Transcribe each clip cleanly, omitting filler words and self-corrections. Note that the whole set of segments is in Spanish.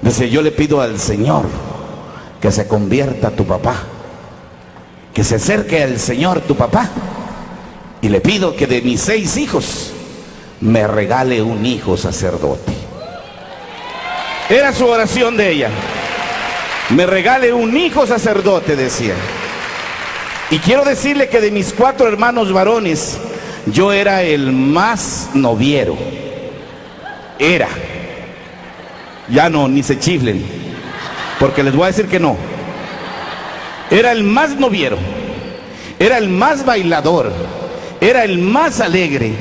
Dice, yo le pido al Señor que se convierta tu papá, que se acerque al Señor tu papá, y le pido que de mis 6 hijos me regale un hijo sacerdote. Era su oración de ella. Me regale un hijo sacerdote, decía. Y quiero decirle que de mis 4 hermanos varones, yo era el más noviero. Era. Ya no, ni se chiflen, porque les voy a decir que no. Era el más noviero, era el más bailador, era el más alegre,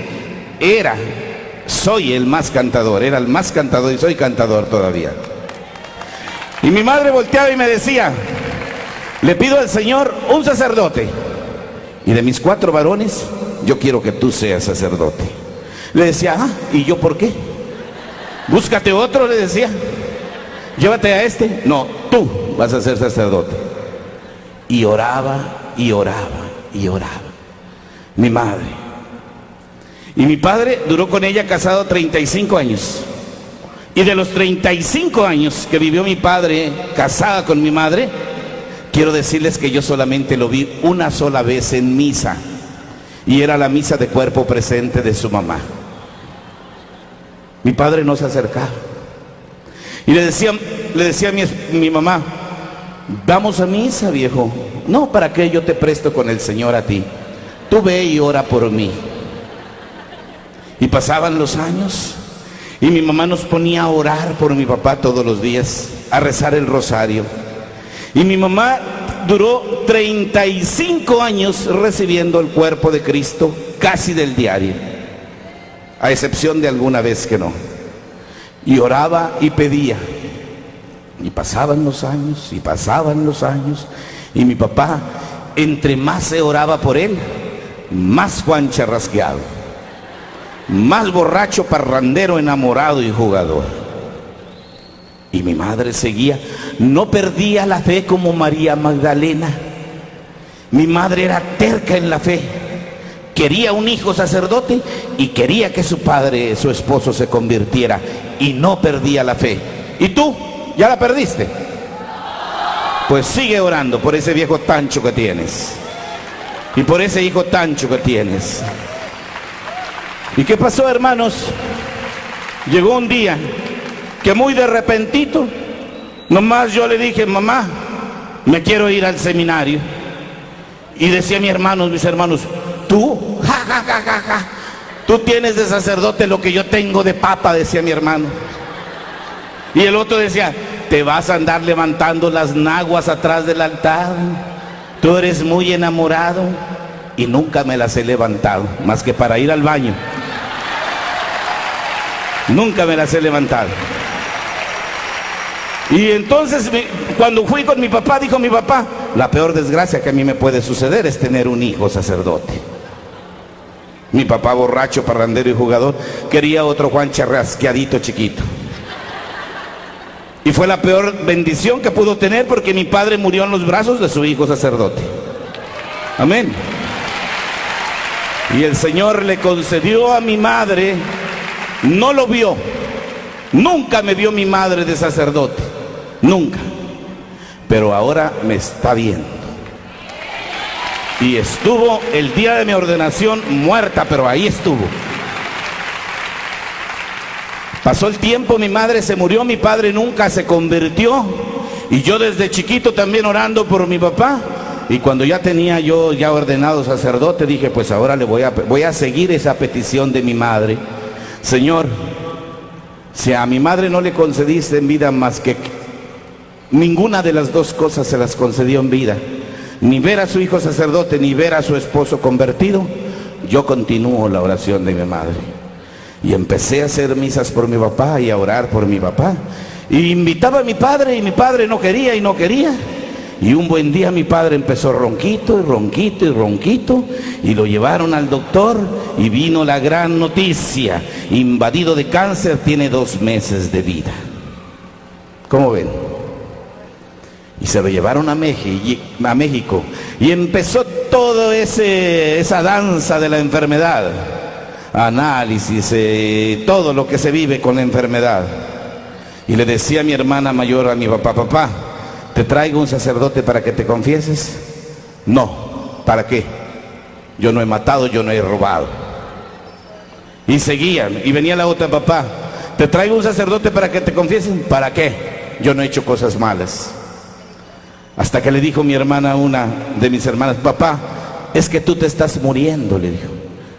soy el más cantador, era el más cantador y soy cantador todavía. Y mi madre volteaba y me decía, le pido al Señor un sacerdote, y de mis 4 varones, yo quiero que tú seas sacerdote. Le decía, ¿y yo por qué? Búscate otro, le decía. Llévate a este. No, tú vas a ser sacerdote. Y oraba, y oraba, y oraba. Mi madre. Y mi padre duró con ella casado 35 años. Y de los 35 años que vivió mi padre casada con mi madre, quiero decirles que yo solamente lo vi una sola vez en misa. Y era la misa de cuerpo presente de su mamá. Mi padre no se acercaba. Y le decía a mi mamá, vamos a misa, viejo. No, ¿para qué? Yo te presto con el Señor a ti. Tú ve y ora por mí. Y pasaban los años y mi mamá nos ponía a orar por mi papá todos los días, a rezar el rosario. Y mi mamá duró 35 años recibiendo el cuerpo de Cristo casi del diario, a excepción de alguna vez que no. Y oraba y pedía. Y pasaban los años, y pasaban los años. Y mi papá, entre más se oraba por él, más Juan charrasqueado, más borracho, parrandero, enamorado y jugador. Y mi madre seguía, no perdía la fe como María Magdalena. Mi madre era terca en la fe. Quería un hijo sacerdote y quería que su padre, su esposo, se convirtiera, y no perdía la fe. ¿Y tú? ¿Ya la perdiste? Pues sigue orando por ese viejo tancho que tienes y por ese hijo tancho que tienes. ¿Y qué pasó, hermanos? Llegó un día que muy de repentito, nomás yo le dije, mamá, me quiero ir al seminario. Y decía mis hermanos, tú, ja, ja, ja, ja, ja, tú tienes de sacerdote lo que yo tengo de papa, decía mi hermano. Y el otro decía, te vas a andar levantando las naguas atrás del altar, tú eres muy enamorado. Y nunca me las he levantado, más que para ir al baño. Nunca me las he levantado. Y entonces cuando fui con mi papá, dijo mi papá, la peor desgracia que a mí me puede suceder es tener un hijo sacerdote. Mi papá, borracho, parrandero y jugador, quería otro Juan charrasqueadito chiquito. Y fue la peor bendición que pudo tener, porque mi padre murió en los brazos de su hijo sacerdote. Amén. Y el Señor le concedió a mi madre, no lo vio, nunca me vio mi madre de sacerdote, nunca, pero ahora me está viendo. Y estuvo el día de mi ordenación muerta, pero ahí estuvo. Pasó el tiempo, mi madre se murió, mi padre nunca se convirtió, y yo desde chiquito también orando por mi papá. Y cuando ya tenía yo ya ordenado sacerdote, dije, pues ahora voy a seguir esa petición de mi madre. Señor, si a mi madre no le concediste en vida más que ninguna de las dos cosas se las concedió en vida, ni ver a su hijo sacerdote, ni ver a su esposo convertido, yo continúo la oración de mi madre. Y empecé a hacer misas por mi papá y a orar por mi papá. Y invitaba a mi padre, y mi padre no quería y no quería. Y un buen día mi padre empezó ronquito y ronquito y ronquito, y lo llevaron al doctor y vino la gran noticia: invadido de cáncer, tiene 2 meses de vida. ¿Cómo ven? Y se lo llevaron a México y empezó toda esa danza de la enfermedad, análisis, todo lo que se vive con la enfermedad. Y le decía a mi hermana mayor, a mi papá: papá, ¿te traigo un sacerdote para que te confieses? No, ¿para qué? Yo no he matado, yo no he robado. Y seguían, y venía la otra: papá, ¿te traigo un sacerdote para que te confieses? ¿Para qué? Yo no he hecho cosas malas. Hasta que le dijo mi hermana, una de mis hermanas: papá, es que tú te estás muriendo, le dijo.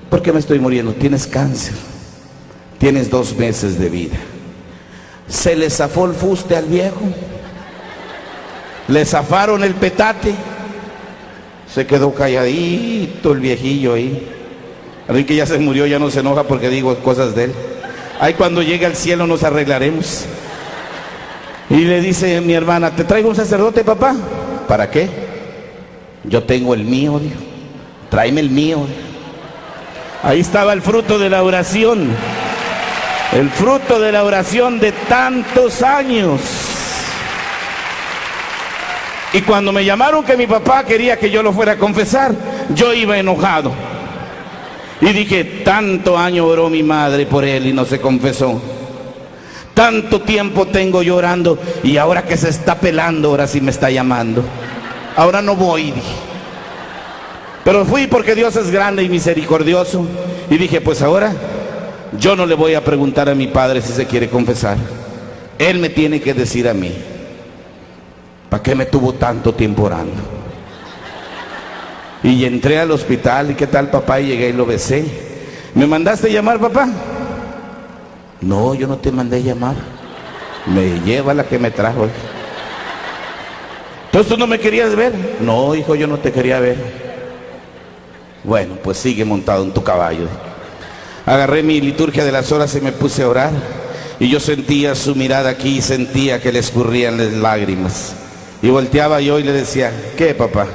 ¿Por qué me estoy muriendo? Tienes cáncer, tienes 2 meses de vida. Se le zafó el fuste al viejo, le zafaron el petate, se quedó calladito el viejillo ahí. Así que ya se murió, ya no se enoja porque digo cosas de él. Ahí cuando llegue al cielo nos arreglaremos. Y le dice mi hermana: ¿te traigo un sacerdote, papá? ¿Para qué? Yo tengo el mío, dijo. Tráeme el mío. Ahí estaba el fruto de la oración. El fruto de la oración de tantos años. Y cuando me llamaron que mi papá quería que yo lo fuera a confesar, yo iba enojado. Y dije: tanto año oró mi madre por él y no se confesó. Tanto tiempo tengo llorando y ahora que se está pelando, ahora sí me está llamando. Ahora no voy, dije. Pero fui porque Dios es grande y misericordioso. Y dije: pues ahora yo no le voy a preguntar a mi padre si se quiere confesar. Él me tiene que decir a mí. ¿Para qué me tuvo tanto tiempo orando? Y entré al hospital. ¿Y qué tal, papá? Y llegué y lo besé. ¿Me mandaste llamar, papá? No, yo no te mandé llamar. Me lleva la que me trajo. Entonces, ¿tú no me querías ver? No, hijo, yo no te quería ver. Bueno, pues sigue montado en tu caballo. Agarré mi liturgia de las horas y me puse a orar. Y yo sentía su mirada aquí y sentía que le escurrían las lágrimas. Y volteaba yo y le decía: ¿qué, papá?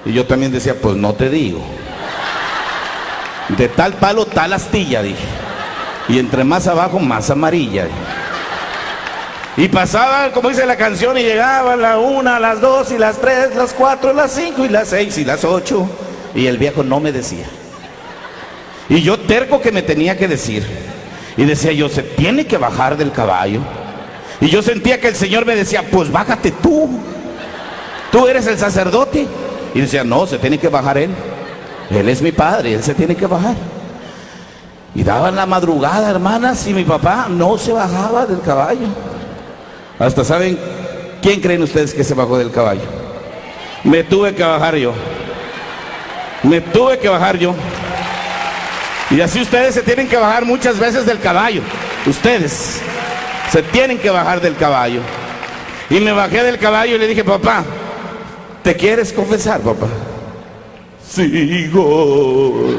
Y yo también decía: pues no te digo. De tal palo, tal astilla, dije. Y entre más abajo, más amarilla. Y pasaba, como dice la canción, y llegaba la 1, las 2, y las 3, las 4, las 5, y las 6, y las 8. Y el viejo no me decía. Y yo terco que me tenía que decir. Y decía yo: se tiene que bajar del caballo. Y yo sentía que el Señor me decía: pues bájate tú. Tú eres el sacerdote. Y decía: no, se tiene que bajar él. Él es mi padre, él se tiene que bajar. Y daban la madrugada, hermanas, y mi papá no se bajaba del caballo. Hasta, ¿saben quién creen ustedes que se bajó del caballo? Me tuve que bajar yo. Me tuve que bajar yo. Y así ustedes se tienen que bajar muchas veces del caballo. Ustedes se tienen que bajar del caballo. Y me bajé del caballo y le dije: papá, ¿te quieres confesar, papá? Sigo.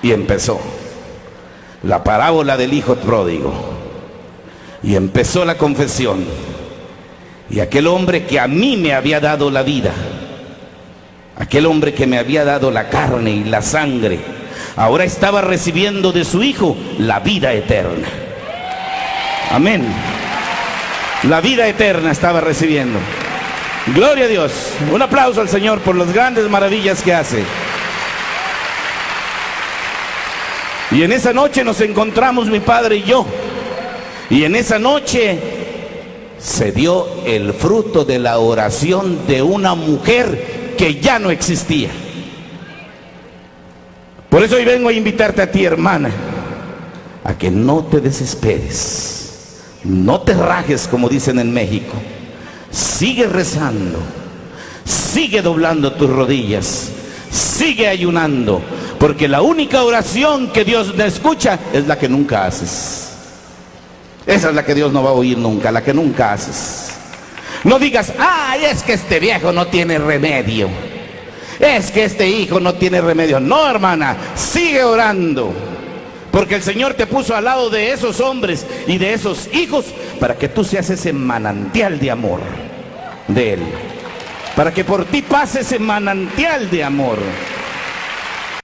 Y empezó la parábola del hijo pródigo. Y empezó la confesión. Y aquel hombre que a mí me había dado la vida, aquel hombre que me había dado la carne y la sangre, ahora estaba recibiendo de su hijo la vida eterna. Amén. La vida eterna estaba recibiendo. Gloria a Dios. Un aplauso al Señor por las grandes maravillas que hace. Y en esa noche nos encontramos mi padre y yo. Y en esa noche se dio el fruto de la oración de una mujer que ya no existía. Por eso hoy vengo a invitarte a ti, hermana, a que no te desesperes, no te rajes, como dicen en México. Sigue rezando, sigue doblando tus rodillas, sigue ayunando, porque la única oración que Dios te escucha es la que nunca haces. Esa es la que Dios no va a oír nunca, la que nunca haces. No digas: ay, es que este viejo no tiene remedio, es que este hijo no tiene remedio. No, hermana, sigue orando, porque el Señor te puso al lado de esos hombres y de esos hijos para que tú seas ese manantial de amor de Él, para que por ti pase ese manantial de amor.